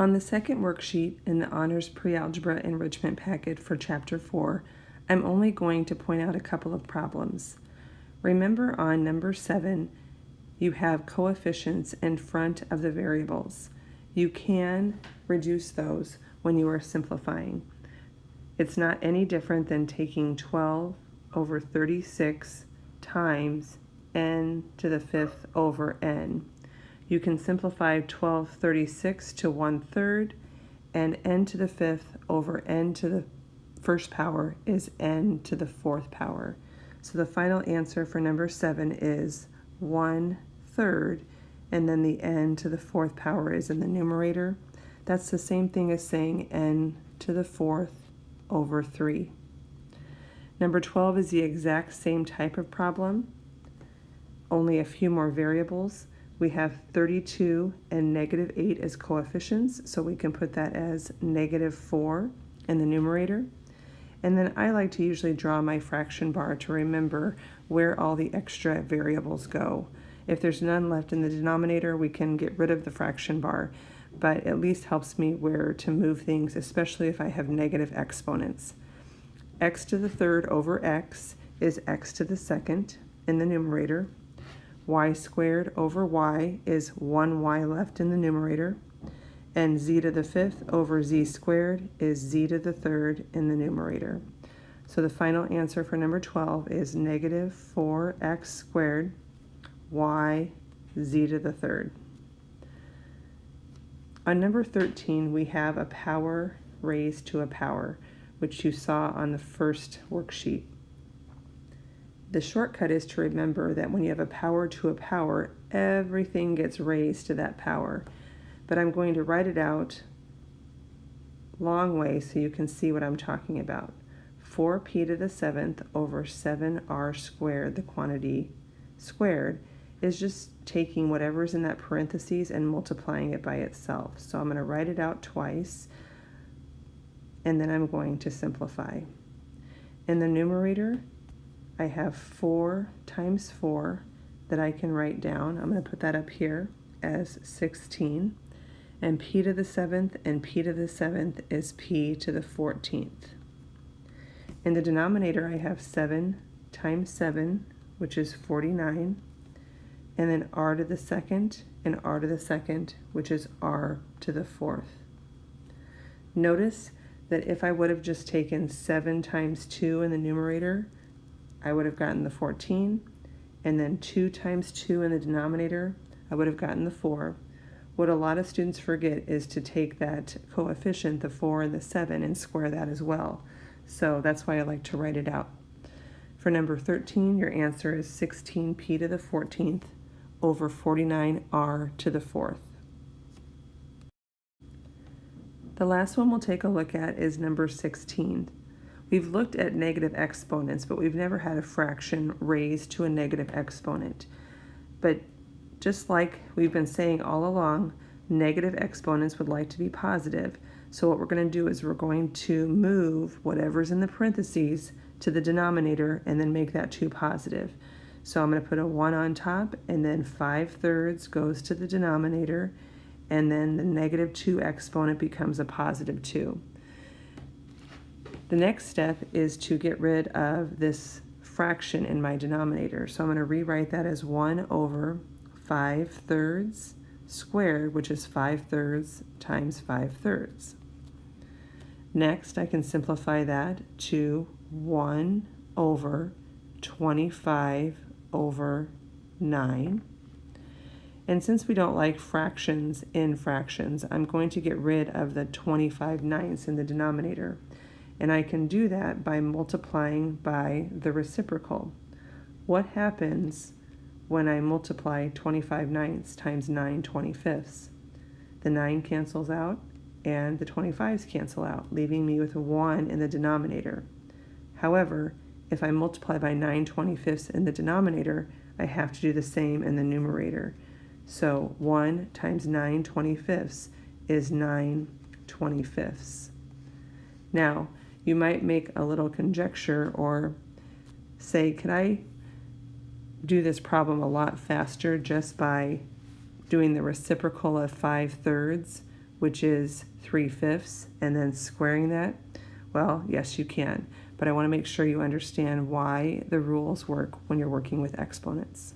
On the second worksheet in the Honors Pre-Algebra Enrichment packet for Chapter 4, I'm only going to point out a couple of problems. Remember on number 7, you have coefficients in front of the variables. You can reduce those when you are simplifying. It's not any different than taking 12 over 36 times n to the 5th over n. You can simplify 12/36 to 1/3, and n to the 5th over n to the first power is n to the 4th power. So the final answer for number 7 is 1/3, and then the n to the 4th power is in the numerator. That's the same thing as saying n to the 4th over 3. Number 12 is the exact same type of problem, only a few more variables. We have 32 and -8 as coefficients, so we can put that as -4 in the numerator. And then I like to usually draw my fraction bar to remember where all the extra variables go. If there's none left in the denominator, we can get rid of the fraction bar, but at least helps me where to move things, especially if I have negative exponents. X to the 3rd over x is x to the 2nd in the numerator. Y squared over y is 1y left in the numerator. And z to the 5th over z squared is z to the 3rd in the numerator. So the final answer for number 12 is -4x squared y z to the 3rd. On number 13, we have a power raised to a power, which you saw on the first worksheet. The shortcut is to remember that when you have a power to a power, everything gets raised to that power. But I'm going to write it out long way so you can see what I'm talking about. 4p to the 7th over 7r squared, the quantity squared, is just taking whatever's in that parentheses and multiplying it by itself. So I'm going to write it out twice, and then I'm going to simplify. In the numerator, I have 4 times 4 that I can write down. I'm going to put that up here as 16. And p to the 7th and p to the 7th is p to the 14th. In the denominator, I have 7 times 7, which is 49. And then r to the 2nd and r to the 2nd, which is r to the 4th. Notice that if I would have just taken 7 times 2 in the numerator, I would have gotten the 14, and then 2 times 2 in the denominator, I would have gotten the 4. What a lot of students forget is to take that coefficient, the 4 and the 7, and square that as well. So that's why I like to write it out. For number 13, your answer is 16p to the 14th over 49r to the 4th. The last one we'll take a look at is number 16. We've looked at negative exponents, but we've never had a fraction raised to a negative exponent. But just like we've been saying all along, negative exponents would like to be positive. So what we're going to do is we're going to move whatever's in the parentheses to the denominator and then make that 2 positive. So I'm going to put a 1 on top, and then 5/3 goes to the denominator, and then the -2 exponent becomes a positive 2. The next step is to get rid of this fraction in my denominator. So I'm going to rewrite that as 1 over 5/3 squared, which is 5/3 times 5/3. Next, I can simplify that to 1 over 25 over 9. And since we don't like fractions in fractions, I'm going to get rid of the 25/9 in the denominator. And I can do that by multiplying by the reciprocal. What happens when I multiply 25/9 times 9/25? The 9 cancels out and the 25s cancel out, leaving me with a 1 in the denominator. However, if I multiply by 9/25 in the denominator, I have to do the same in the numerator. So 1 times 9/25 is 9/25. Now, you might make a little conjecture or say, could I do this problem a lot faster just by doing the reciprocal of 5/3 which is 3/5, and then squaring that? Well, yes, you can, but I want to make sure you understand why the rules work when you're working with exponents.